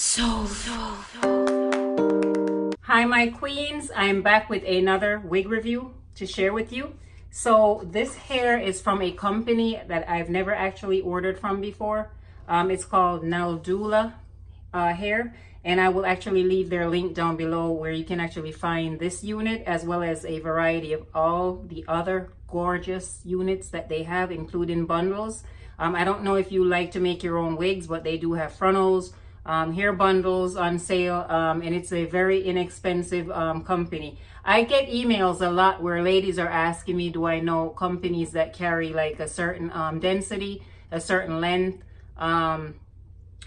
Hi my queens, I'm back with another wig review to share with you. So this hair is from a company that I've never actually ordered from before. It's called Nadula hair, and I will actually leave their link down below where you can actually find this unit as well as a variety of all the other gorgeous units that they have, including bundles. I don't know if you like to make your own wigs, but they do have frontals, hair bundles on sale, and it's a very inexpensive company. I get emails a lot where ladies are asking me, do I know companies that carry like a certain density, a certain length,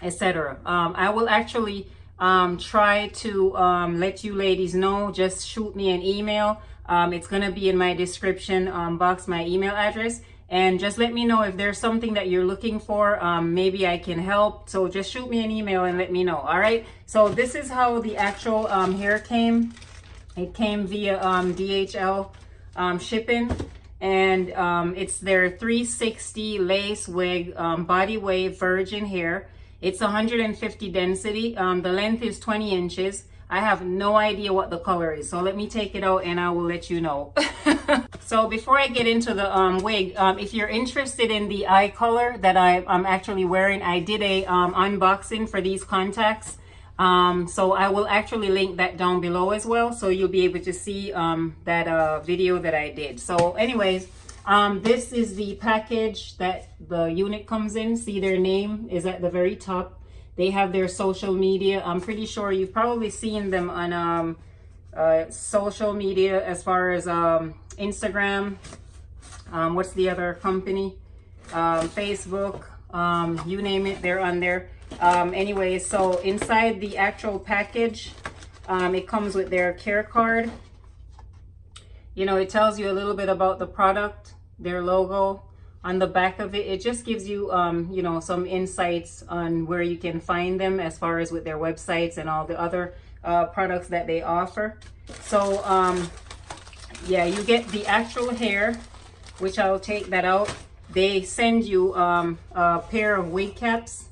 etc. I will actually try to let you ladies know. Just shoot me an email. It's going to be in my description box, my email address. And just let me know if there's something that you're looking for. Maybe I can help. So just shoot me an email and let me know. All right. So this is how the actual hair came. It came via DHL shipping. And it's their 360 lace wig, body wave virgin hair. It's 150 density. The length is 20 inches. I have no idea what the color is, so let me take it out and I will let you know. So before I get into the wig, if you're interested in the eye color that I'm actually wearing, I did a unboxing for these contacts. So I will actually link that down below as well, so you'll be able to see that video that I did. So anyways, this is the package that the unit comes in. See, their name is at the very top. They have their social media. I'm pretty sure you've probably seen them on social media as far as Instagram. What's the other company? Facebook. You name it, they're on there. Anyway, so inside the actual package, it comes with their care card. You know, it tells you a little bit about the product, their logo. On the back of it, it just gives you, you know, some insights on where you can find them as far as with their websites and all the other products that they offer. So, yeah, you get the actual hair, which I'll take that out. They send you a pair of wig caps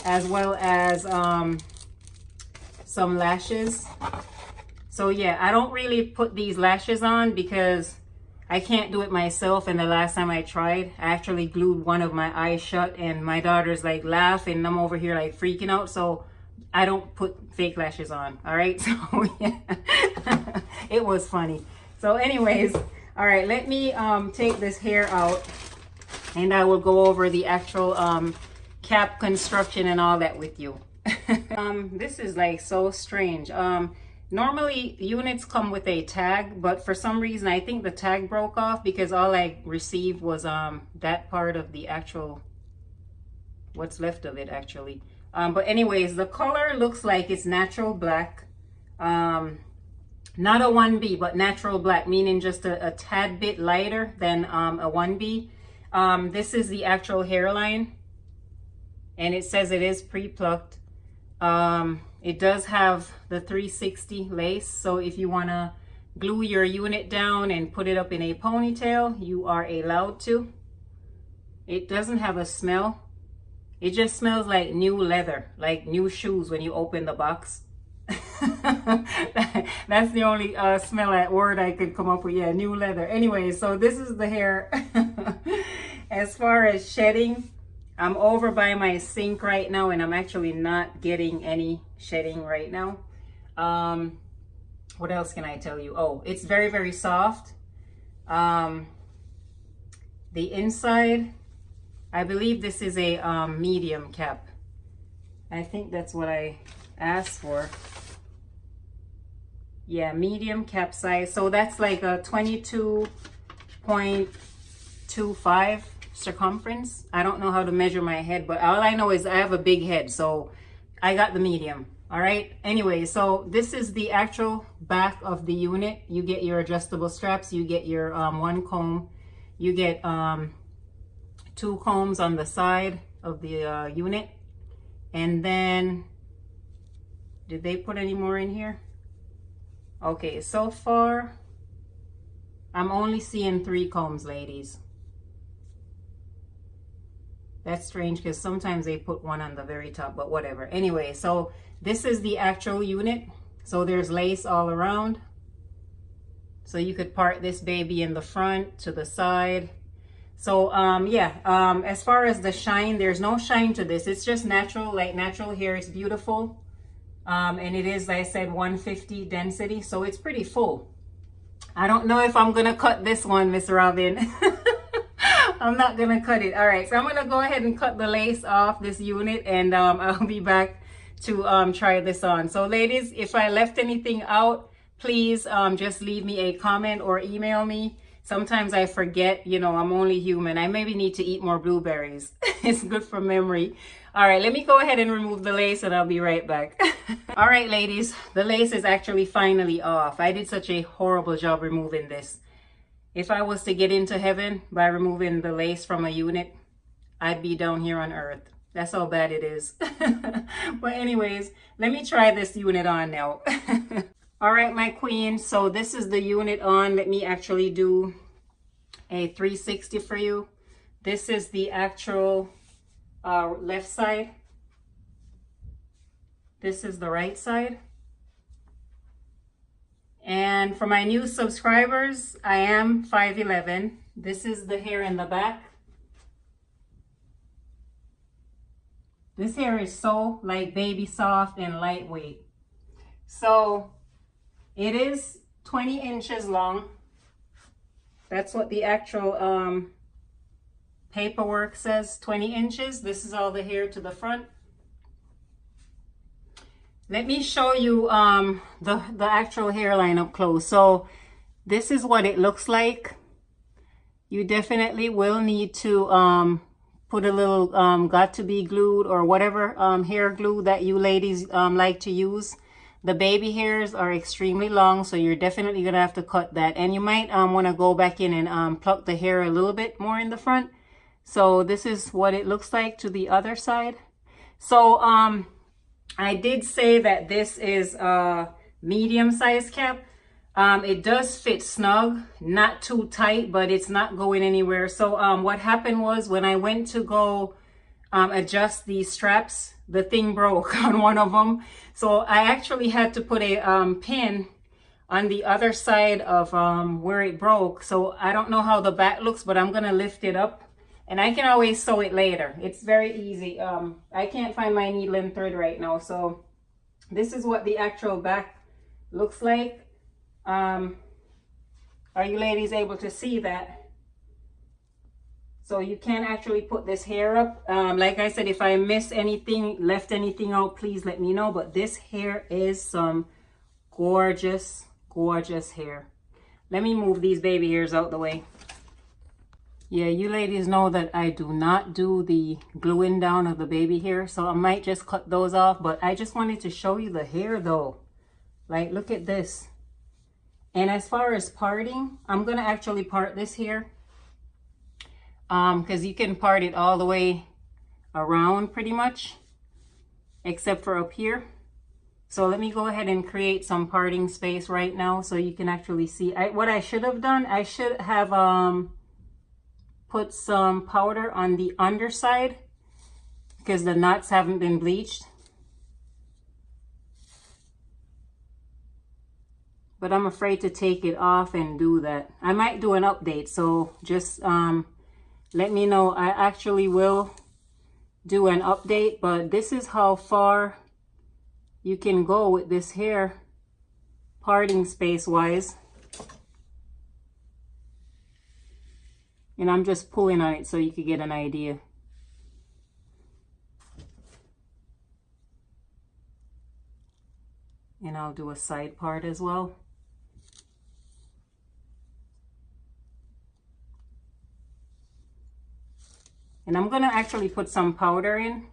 as well as some lashes. So yeah, I don't really put these lashes on because I can't do it myself, and the last time I tried, I actually glued one of my eyes shut and my daughter's like laughing and I'm over here like freaking out. So I don't put fake lashes on. All right. So yeah, it was funny. So anyways, all right, let me take this hair out and I will go over the actual cap construction and all that with you. This is like so strange. Normally units come with a tag, but for some reason I think the tag broke off because all I received was that part of the actual, what's left of it actually. But anyways, the color looks like it's natural black. Not a 1B, but natural black, meaning just a tad bit lighter than a 1B. This is the actual hairline, and it says it is pre-plucked. It does have the 360 lace, so if you want to glue your unit down and put it up in a ponytail, you are allowed to. It doesn't have a smell. It just smells like new leather, like new shoes when you open the box. That's the only word I could come up with. Yeah, new leather. Anyway, so this is the hair. As far as shedding, I'm over by my sink right now and I'm actually not getting any shedding right now. What else can I tell you? Oh, it's very, very soft. The inside, I believe this is a medium cap. I think that's what I asked for. Yeah, medium cap size. So that's like a 22.25 circumference. I don't know how to measure my head, but all I know is I have a big head, so I got the medium. All right. Anyway, so this is the actual back of the unit. You get your adjustable straps. You get your one comb. You get 2 combs on the side of the unit. And then, did they put any more in here? Okay, so far I'm only seeing 3 combs, ladies. That's strange because sometimes they put one on the very top, but whatever. Anyway, so this is the actual unit. So there's lace all around. So you could part this baby in the front, to the side. So yeah, as far as the shine, there's no shine to this. It's just natural, like natural hair. It's beautiful. And it is, like I said, 150 density. So it's pretty full. I don't know if I'm going to cut this one, Miss Robin. I'm not going to cut it. All right, so I'm going to go ahead and cut the lace off this unit, and I'll be back to try this on. So ladies, if I left anything out, please just leave me a comment or email me. Sometimes I forget, you know, I'm only human. I maybe need to eat more blueberries. It's good for memory. All right, let me go ahead and remove the lace and I'll be right back. All right, ladies, the lace is actually finally off. I did such a horrible job removing this. If I was to get into heaven by removing the lace from a unit, I'd be down here on earth. That's how bad it is. But anyways, let me try this unit on now. All right, my queen. So this is the unit on. Let me actually do a 360 for you. This is the actual left side. This is the right side. And for my new subscribers, I am 5'11". This is the hair in the back. This hair is so like baby soft and lightweight. So it is 20 inches long. That's what the actual paperwork says, 20 inches. This is all the hair to the front. Let me show you the actual hairline up close. So this is what it looks like. You definitely will need to put a little got to be glued or whatever hair glue that you ladies like to use. The baby hairs are extremely long, so you're definitely gonna have to cut that. And you might want to go back in and pluck the hair a little bit more in the front. So this is what it looks like to the other side. So I did say that this is a medium size cap. It does fit snug, not too tight, but it's not going anywhere. So what happened was when I went to go adjust these straps, the thing broke on one of them. So I actually had to put a pin on the other side of where it broke. So I don't know how the back looks, but I'm gonna lift it up. And I can always sew it later. It's very easy. I can't find my needle and thread right now. So this is what the actual back looks like. Are you ladies able to see that? So you can actually put this hair up. Like I said, if I miss anything, left anything out, please let me know. But this hair is some gorgeous, gorgeous hair. Let me move these baby hairs out the way. Yeah, you ladies know that I do not do the gluing down of the baby hair, so I might just cut those off. But I just wanted to show you the hair though. Like, look at this. And as far as parting, I'm gonna actually part this hair because you can part it all the way around pretty much, except for up here. So let me go ahead and create some parting space right now so you can actually see. What I should have done, I should have put some powder on the underside because the knots haven't been bleached. But I'm afraid to take it off and do that. I might do an update, so just let me know. I actually will do an update, but this is how far you can go with this hair parting space wise. And I'm just pulling on it so you could get an idea. And I'll do a side part as well. And I'm gonna actually put some powder in.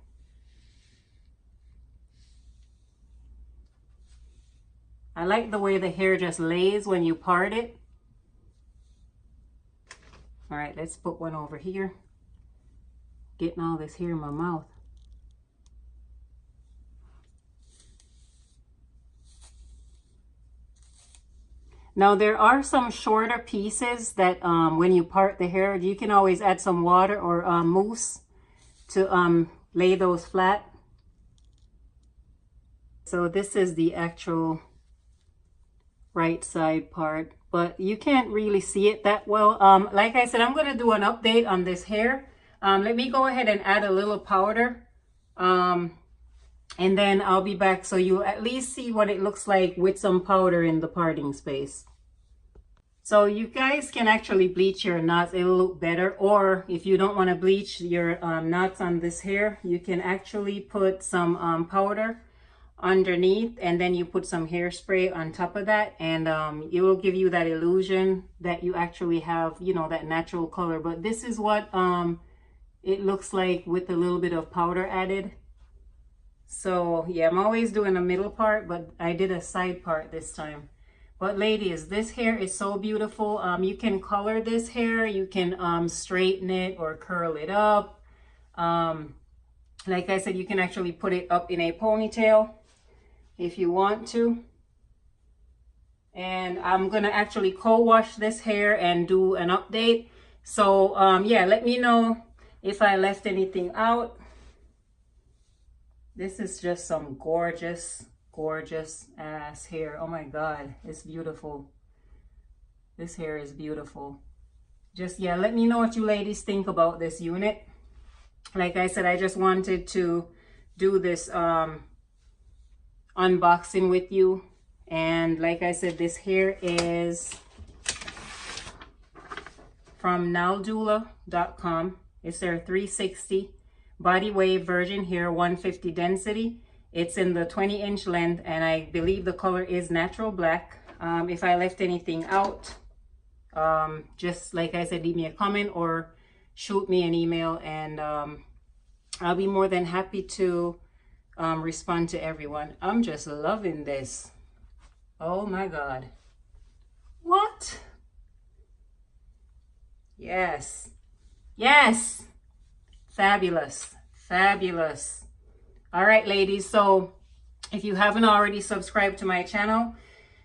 I like the way the hair just lays when you part it. All right, let's put one over here. Getting all this hair in my mouth. Now there are some shorter pieces that when you part the hair, you can always add some water or mousse to lay those flat. So this is the actual right side part, but you can't really see it that well. Like I said, I'm going to do an update on this hair. Let me go ahead and add a little powder, and then I'll be back so you at least see what it looks like with some powder in the parting space. So you guys can actually bleach your knots. It'll look better. Or if you don't want to bleach your knots on this hair, you can actually put some powder underneath, and then you put some hairspray on top of that, and it will give you that illusion that you actually have, you know, that natural color. But this is what it looks like with a little bit of powder added. So yeah, I'm always doing a middle part, but I did a side part this time. But ladies, this hair is so beautiful. You can color this hair, you can straighten it or curl it up. Like I said, you can actually put it up in a ponytail if you want to. And I'm gonna actually co-wash this hair and do an update. So yeah, let me know if I left anything out. This is just some gorgeous ass hair. Oh my god, it's beautiful. This hair is beautiful. Just yeah, let me know what you ladies think about this unit. Like I said, I just wanted to do this unboxing with you. And like I said, this hair is from Nadula.com. It's their 360 body wave virgin hair, 150 density. It's in the 20-inch length, and I believe the color is natural black. If I left anything out, just like I said, leave me a comment or shoot me an email, and I'll be more than happy to respond to everyone. I'm just loving this. Oh my god. What? Yes. Yes. Fabulous. Fabulous. All right, ladies. So if you haven't already subscribed to my channel,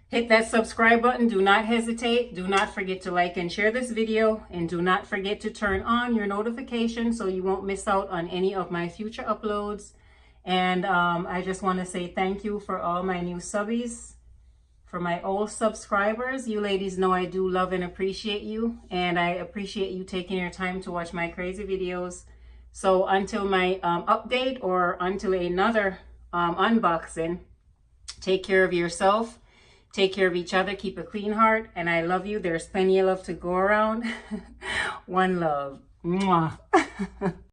hit that subscribe button. Do not hesitate. Do not forget to like and share this video. And do not forget to turn on your notifications so you won't miss out on any of my future uploads. And I just want to say thank you for all my new subbies. For my old subscribers, you ladies know I do love and appreciate you. And I appreciate you taking your time to watch my crazy videos. So until my update or until another unboxing, take care of yourself. Take care of each other. Keep a clean heart. And I love you. There's plenty of love to go around. One love. Mwah.